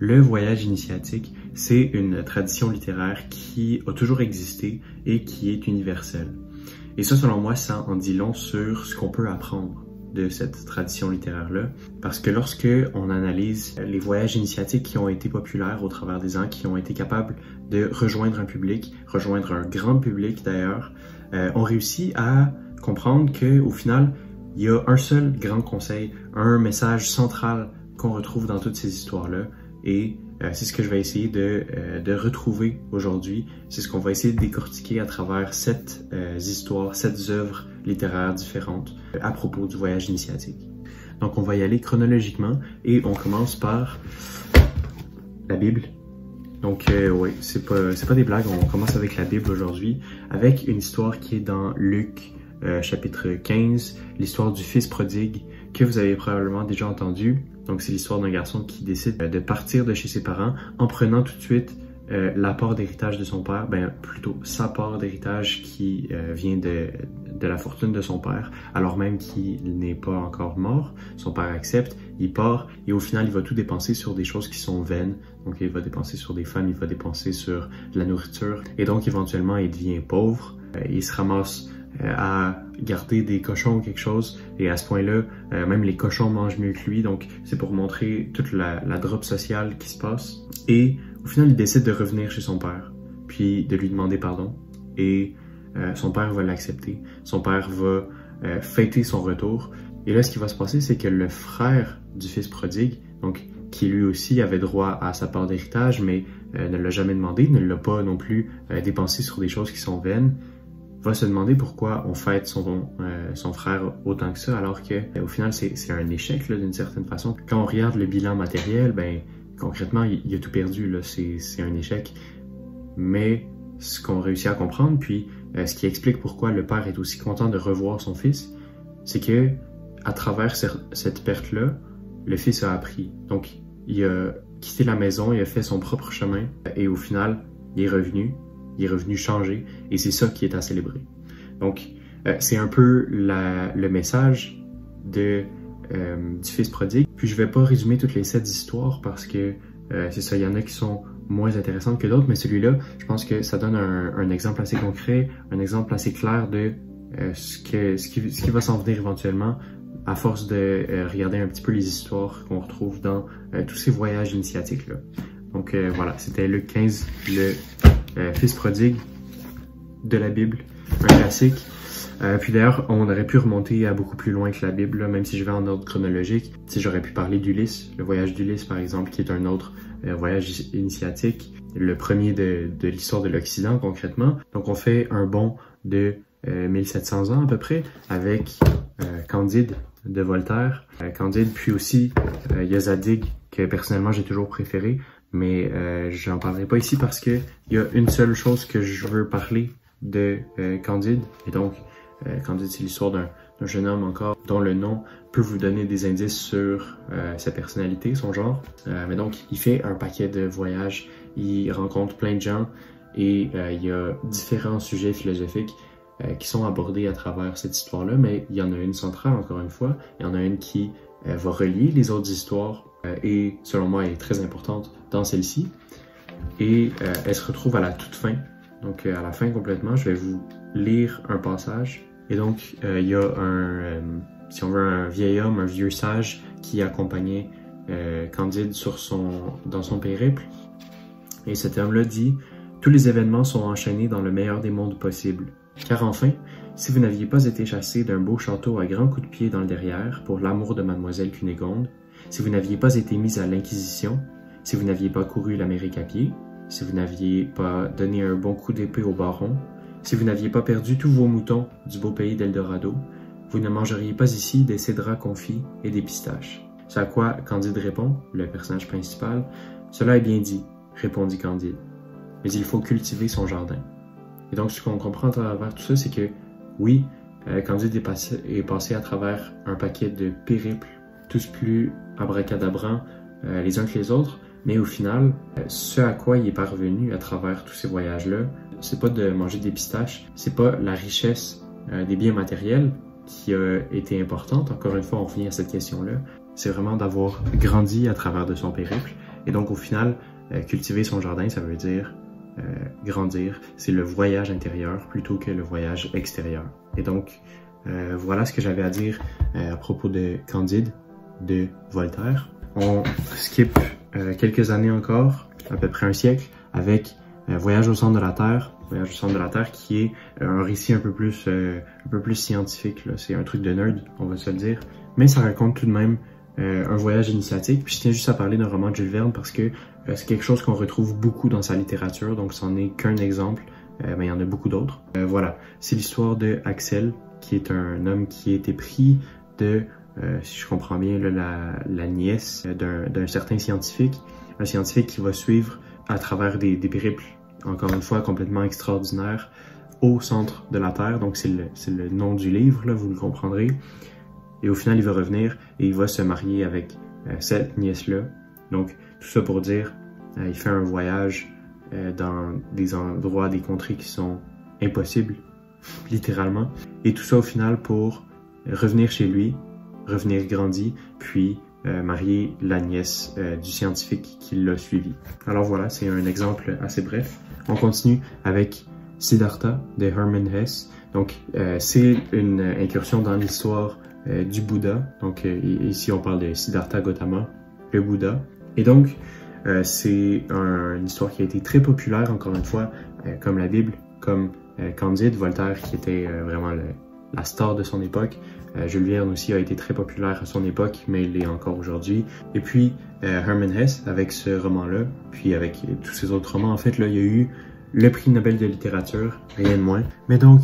Le voyage initiatique, c'est une tradition littéraire qui a toujours existé et qui est universelle. Et ça, selon moi, ça en dit long sur ce qu'on peut apprendre de cette tradition littéraire-là. Parce que lorsque on analyse les voyages initiatiques qui ont été populaires au travers des ans, qui ont été capables de rejoindre un public, rejoindre un grand public d'ailleurs, on réussit à comprendre qu'au final, il y a un seul grand conseil, un message central qu'on retrouve dans toutes ces histoires-là. Et c'est ce que je vais essayer de retrouver aujourd'hui. C'est ce qu'on va essayer de décortiquer à travers 7 histoires, 7 œuvres littéraires différentes à propos du voyage initiatique. Donc on va y aller chronologiquement et on commence par la Bible. Donc oui, c'est pas des blagues, on commence avec la Bible aujourd'hui, avec une histoire qui est dans Luc chapitre 15, l'histoire du fils prodigue que vous avez probablement déjà entendu. Donc c'est l'histoire d'un garçon qui décide de partir de chez ses parents en prenant tout de suite la part d'héritage de son père, plutôt sa part d'héritage qui vient de la fortune de son père, alors même qu'il n'est pas encore mort. Son père accepte, il part et au final il va tout dépenser sur des choses qui sont vaines. Donc il va dépenser sur des femmes, il va dépenser sur de la nourriture et donc éventuellement il devient pauvre. Il se ramasse à garder des cochons ou quelque chose et à ce point-là, même les cochons mangent mieux que lui, donc c'est pour montrer toute la drop sociale qui se passe. Et au final, il décide de revenir chez son père, puis de lui demander pardon et son père va l'accepter. Son père va fêter son retour et là, ce qui va se passer, c'est que le frère du fils prodigue, donc qui lui aussi avait droit à sa part d'héritage, mais ne l'a jamais demandé, ne l'a pas non plus dépensé sur des choses qui sont vaines, va se demander pourquoi on fête son frère autant que ça, alors que au final c'est un échec d'une certaine façon. Quand on regarde le bilan matériel, concrètement il a tout perdu, c'est un échec. Mais ce qu'on réussit à comprendre, puis ce qui explique pourquoi le père est aussi content de revoir son fils, c'est que à travers cette perte-là, le fils a appris. Donc il a quitté la maison, il a fait son propre chemin et au final il est revenu changer, et c'est ça qui est à célébrer. Donc, c'est un peu le message du fils prodigue. Puis je vais pas résumer toutes les 7 histoires parce que c'est ça, il y en a qui sont moins intéressantes que d'autres, mais celui-là, je pense que ça donne un exemple assez concret, un exemple assez clair de ce qui va s'en venir éventuellement à force de regarder un petit peu les histoires qu'on retrouve dans tous ces voyages initiatiques-là. Donc voilà, c'était Luc 15, le fils prodigue de la Bible, un classique. Puis d'ailleurs, on aurait pu remonter à beaucoup plus loin que la Bible, là, même si je vais en ordre chronologique. Si j'aurais pu parler d'Ulysse, le voyage d'Ulysse par exemple, qui est un autre voyage initiatique, le premier de l'histoire de l'Occident concrètement. Donc on fait un bond de 1700 ans à peu près, avec Candide de Voltaire. Candide, puis aussi il y a Zadig, que personnellement j'ai toujours préféré. Mais j'en parlerai pas ici parce que il y a une seule chose que je veux parler de Candide. Et donc, Candide, c'est l'histoire d'un jeune homme encore dont le nom peut vous donner des indices sur sa personnalité, son genre. Mais donc, il fait un paquet de voyages, il rencontre plein de gens et il y a différents sujets philosophiques qui sont abordés à travers cette histoire-là. Mais il y en a une centrale, encore une fois. Il y en a une qui va relier les autres histoires et selon moi elle est très importante dans celle-ci et elle se retrouve à la toute fin, donc à la fin complètement. Je vais vous lire un passage et donc il y a si on veut un vieil homme, un vieux sage qui accompagnait Candide dans son périple, et cet homme-là dit: tous les événements sont enchaînés dans le meilleur des mondes possibles, car enfin, si vous n'aviez pas été chassé d'un beau château à grands coups de pied dans le derrière pour l'amour de mademoiselle Cunégonde, si vous n'aviez pas été mis à l'Inquisition, si vous n'aviez pas couru l'Amérique à pied, si vous n'aviez pas donné un bon coup d'épée au baron, si vous n'aviez pas perdu tous vos moutons du beau pays d'Eldorado, vous ne mangeriez pas ici des cédrats confits et des pistaches. C'est à quoi Candide répond, le personnage principal: cela est bien dit, répondit Candide, mais il faut cultiver son jardin. Et donc ce qu'on comprend à travers tout ça, c'est que oui, Candide est passé à travers un paquet de périples, tous plus abracadabrants les uns que les autres, mais au final, ce à quoi il est parvenu à travers tous ces voyages-là, c'est pas de manger des pistaches, c'est pas la richesse des biens matériels qui a été importante. Encore une fois, on revient à cette question-là. C'est vraiment d'avoir grandi à travers de son périple Et donc au final, cultiver son jardin, ça veut dire grandir. C'est le voyage intérieur plutôt que le voyage extérieur. Et donc, voilà ce que j'avais à dire à propos de Candide de Voltaire. On skip quelques années encore, à peu près un siècle, avec Voyage au centre de la Terre. Voyage au centre de la Terre qui est un récit un peu plus scientifique. C'est un truc de nerd, on va se le dire. Mais ça raconte tout de même un voyage initiatique. Puis je tiens juste à parler d'un roman de Jules Verne parce que c'est quelque chose qu'on retrouve beaucoup dans sa littérature, donc c'en est qu'un exemple, mais il y en a beaucoup d'autres. Voilà, c'est l'histoire de Axel, qui est un homme qui a été pris de, si je comprends bien, là, la nièce d'un certain scientifique, un scientifique qui va suivre à travers des périples, encore une fois, complètement extraordinaires, au centre de la Terre, donc c'est le nom du livre, là, vous le comprendrez. Et au final, il va revenir et il va se marier avec cette nièce-là. Donc, tout ça pour dire, il fait un voyage dans des endroits, des contrées qui sont impossibles, littéralement. Et tout ça au final pour revenir chez lui, revenir grandi, puis marier la nièce du scientifique qui l'a suivi. Alors voilà, c'est un exemple assez bref. On continue avec Siddhartha de Hermann Hesse. Donc, c'est une incursion dans l'histoire du Bouddha. Donc, ici, on parle de Siddhartha Gautama, le Bouddha. Et donc, c'est une histoire qui a été très populaire, encore une fois, comme la Bible, comme Candide, Voltaire, qui était vraiment la star de son époque. Jules Verne aussi a été très populaire à son époque, mais il l'est encore aujourd'hui. Et puis, Hermann Hesse, avec ce roman-là, puis avec tous ces autres romans, en fait, là, il y a eu le prix Nobel de littérature, rien de moins. Mais donc,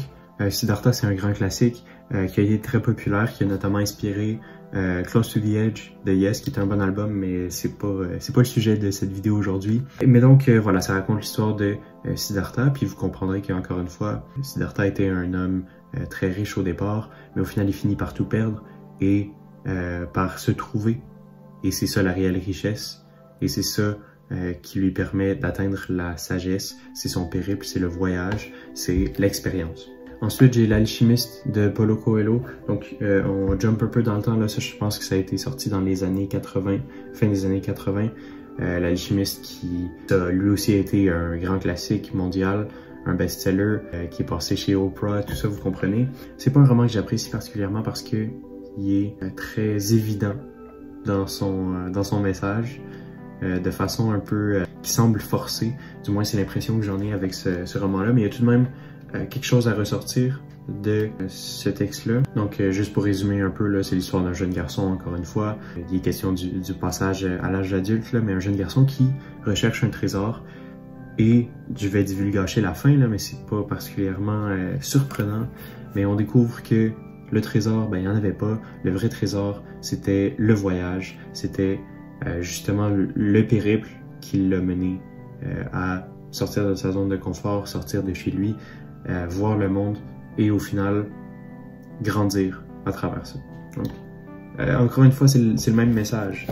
Siddhartha, c'est un grand classique qui a été très populaire, qui a notamment inspiré Close to the Edge de Yes, qui est un bon album, mais c'est pas le sujet de cette vidéo aujourd'hui. Mais donc, voilà, ça raconte l'histoire de Siddhartha, puis vous comprendrez qu'encore une fois, Siddhartha était un homme très riche au départ, mais au final, il finit par tout perdre et par se trouver. Et c'est ça la réelle richesse, et c'est ça qui lui permet d'atteindre la sagesse, c'est son périple, c'est le voyage, c'est l'expérience. Ensuite, j'ai L'Alchimiste de Paulo Coelho. Donc, on jump un peu dans le temps. Là, ça, je pense que ça a été sorti dans les années 80, fin des années 80. L'Alchimiste qui, lui aussi, a été un grand classique mondial, un best-seller qui est passé chez Oprah, tout ça, vous comprenez. C'est pas un roman que j'apprécie particulièrement parce que il est très évident dans son message, de façon un peu qui semble forcée. Du moins, c'est l'impression que j'en ai avec ce roman-là. Mais il y a tout de même quelque chose à ressortir de ce texte-là. Donc, juste pour résumer un peu, là, c'est l'histoire d'un jeune garçon, encore une fois. Il est question du passage à l'âge adulte, là, mais un jeune garçon qui recherche un trésor. Et je vais divulgacher la fin, là, mais c'est pas particulièrement surprenant. Mais on découvre que le trésor, ben, il n'y en avait pas. Le vrai trésor, c'était le voyage. C'était justement le périple qui l'a mené à sortir de sa zone de confort, sortir de chez lui, voir le monde et au final grandir à travers ça. Donc, encore une fois, c'est le même message.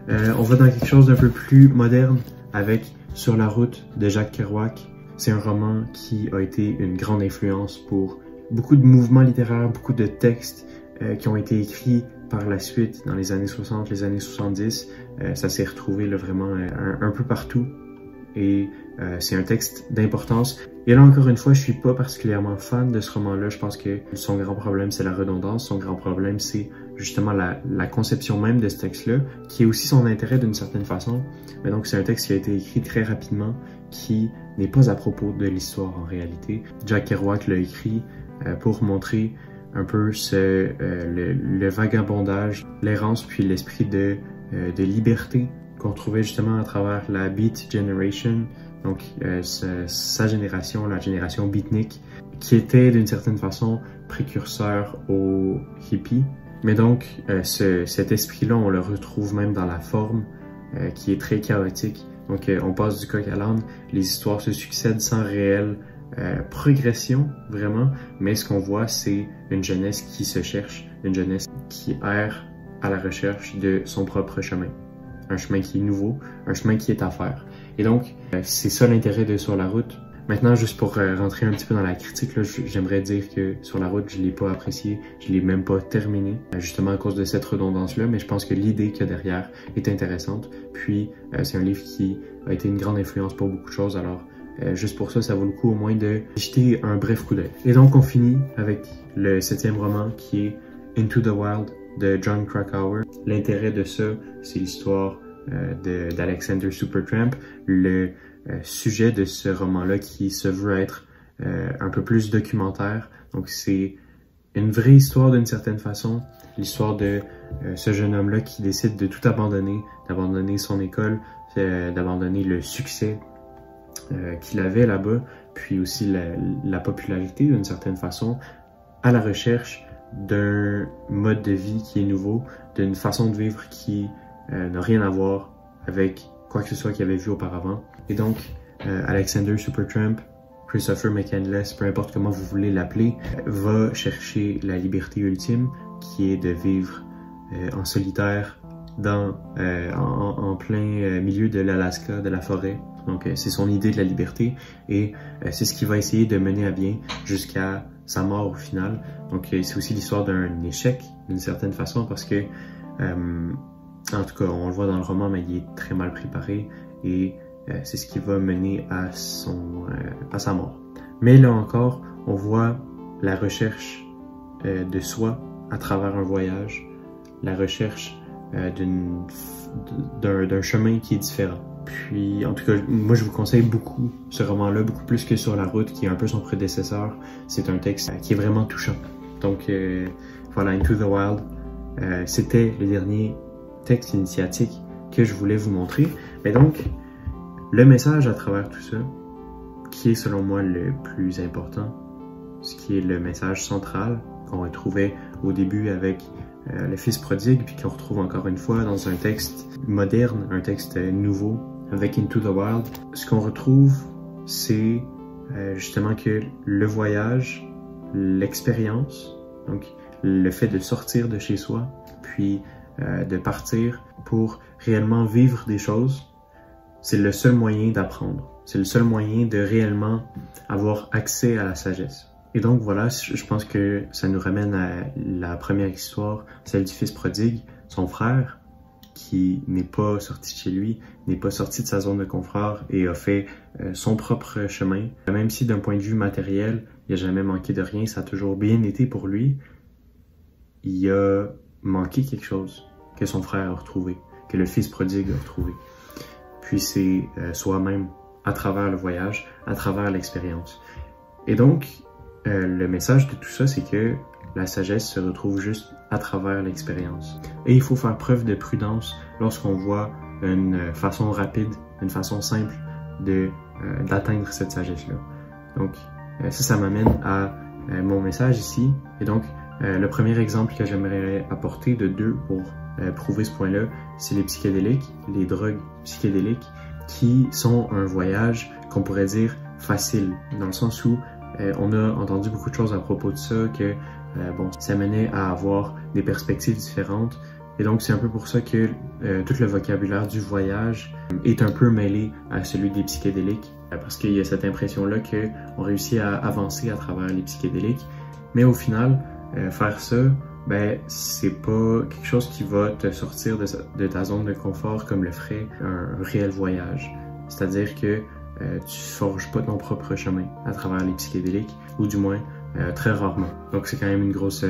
On va dans quelque chose d'un peu plus moderne avec Sur la route de Jacques Kerouac. C'est un roman qui a été une grande influence pour beaucoup de mouvements littéraires, beaucoup de textes qui ont été écrits par la suite dans les années 60, les années 70. Ça s'est retrouvé là, vraiment un peu partout. Et c'est un texte d'importance. Et là, encore une fois, je suis pas particulièrement fan de ce roman-là. Je pense que son grand problème, c'est la redondance. Son grand problème, c'est justement la conception même de ce texte-là, qui est aussi son intérêt d'une certaine façon. Mais donc, c'est un texte qui a été écrit très rapidement, qui n'est pas à propos de l'histoire en réalité. Jack Kerouac l'a écrit pour montrer un peu le vagabondage, l'errance, puis l'esprit de liberté qu'on trouvait justement à travers la Beat Generation, donc sa génération, la génération beatnik, qui était d'une certaine façon précurseur aux hippies. Mais donc, cet esprit-là, on le retrouve même dans la forme qui est très chaotique. Donc, on passe du coq à l'âne, les histoires se succèdent sans réelle progression, vraiment, mais ce qu'on voit, c'est une jeunesse qui se cherche, une jeunesse qui erre à la recherche de son propre chemin. Un chemin qui est nouveau, un chemin qui est à faire. Et donc, c'est ça l'intérêt de Sur la route. Maintenant, juste pour rentrer un petit peu dans la critique, j'aimerais dire que Sur la route, je ne l'ai pas apprécié, je ne l'ai même pas terminé, justement à cause de cette redondance-là, mais je pense que l'idée qu'il y a derrière est intéressante. Puis, c'est un livre qui a été une grande influence pour beaucoup de choses, alors juste pour ça, ça vaut le coup au moins de jeter un bref coup d'œil. Et donc, on finit avec le 7e roman qui est Into the Wild de Jon Krakauer. L'intérêt de ça, c'est l'histoire d'Alexander Supertramp, le sujet de ce roman-là qui se veut être un peu plus documentaire. Donc c'est une vraie histoire d'une certaine façon, l'histoire de ce jeune homme-là qui décide de tout abandonner, d'abandonner son école, d'abandonner le succès qu'il avait là-bas, puis aussi la popularité d'une certaine façon, à la recherche d'un mode de vie qui est nouveau, d'une façon de vivre qui n'a rien à voir avec quoi que ce soit qu'il avait vu auparavant. Et donc, Alexander Supertramp, Christopher McCandless, peu importe comment vous voulez l'appeler, va chercher la liberté ultime, qui est de vivre en solitaire en plein milieu de l'Alaska, de la forêt. Donc, c'est son idée de la liberté et c'est ce qu'il va essayer de mener à bien jusqu'à sa mort au final. Donc, c'est aussi l'histoire d'un échec, d'une certaine façon, parce que, en tout cas, on le voit dans le roman, mais il est très mal préparé et c'est ce qui va mener à sa mort. Mais là encore, on voit la recherche de soi à travers un voyage, la recherche d'un chemin qui est différent. Puis, en tout cas, moi, je vous conseille beaucoup ce roman-là, beaucoup plus que Sur la route, qui est un peu son prédécesseur. C'est un texte qui est vraiment touchant. Donc, voilà, Into the Wild, c'était le dernier texte initiatique que je voulais vous montrer. Mais donc, le message à travers tout ça, qui est selon moi le plus important, ce qui est le message central qu'on retrouvait au début avec le fils prodigue, puis qu'on retrouve encore une fois dans un texte moderne, un texte nouveau, avec Into the Wild. Ce qu'on retrouve, c'est justement que le voyage, l'expérience, donc le fait de sortir de chez soi, puis de partir pour réellement vivre des choses, c'est le seul moyen d'apprendre. C'est le seul moyen de réellement avoir accès à la sagesse. Et donc voilà, je pense que ça nous ramène à la première histoire, celle du fils prodigue, son frère, qui n'est pas sorti de chez lui, n'est pas sorti de sa zone de confort et a fait son propre chemin. Même si d'un point de vue matériel, il n'a jamais manqué de rien, ça a toujours bien été pour lui, il a manqué quelque chose que son frère a retrouvé, que le fils prodigue a retrouvé. Puis c'est soi-même, à travers le voyage, à travers l'expérience. Et donc, le message de tout ça, c'est que la sagesse se retrouve juste à travers l'expérience. Et il faut faire preuve de prudence lorsqu'on voit une façon rapide, une façon simple d'atteindre cette sagesse-là. Donc, ça m'amène à mon message ici. Et donc, le premier exemple que j'aimerais apporter de deux pour prouver ce point-là, c'est les psychédéliques, les drogues psychédéliques, qui sont un voyage qu'on pourrait dire facile, dans le sens où on a entendu beaucoup de choses à propos de ça, que bon, ça menait à avoir des perspectives différentes. Et donc, c'est un peu pour ça que tout le vocabulaire du voyage est un peu mêlé à celui des psychédéliques, parce qu'il y a cette impression-là qu'on réussit à avancer à travers les psychédéliques. Mais au final, faire ça, ben, c'est pas quelque chose qui va te sortir de ta zone de confort comme le ferait un réel voyage. C'est-à-dire que tu forges pas ton propre chemin à travers les psychédéliques, ou du moins très rarement. Donc c'est quand même une grosse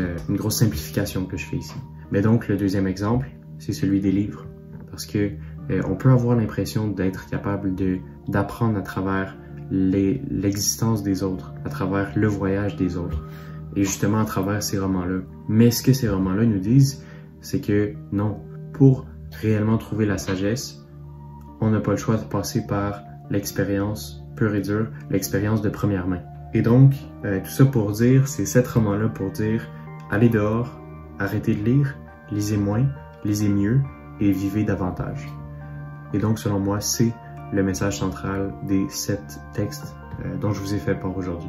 simplification que je fais ici. Mais donc le deuxième exemple, c'est celui des livres, parce que on peut avoir l'impression d'être capable d'apprendre à travers l'existence des autres, à travers le voyage des autres, et justement à travers ces romans-là. Mais ce que ces romans-là nous disent, c'est que non, pour réellement trouver la sagesse, on n'a pas le choix de passer par l'expérience pure et dure, l'expérience de première main. Et donc, tout ça pour dire, c'est 7 romans-là pour dire, allez dehors, arrêtez de lire, lisez moins, lisez mieux et vivez davantage. Et donc, selon moi, c'est le message central des 7 textes dont je vous ai fait part aujourd'hui.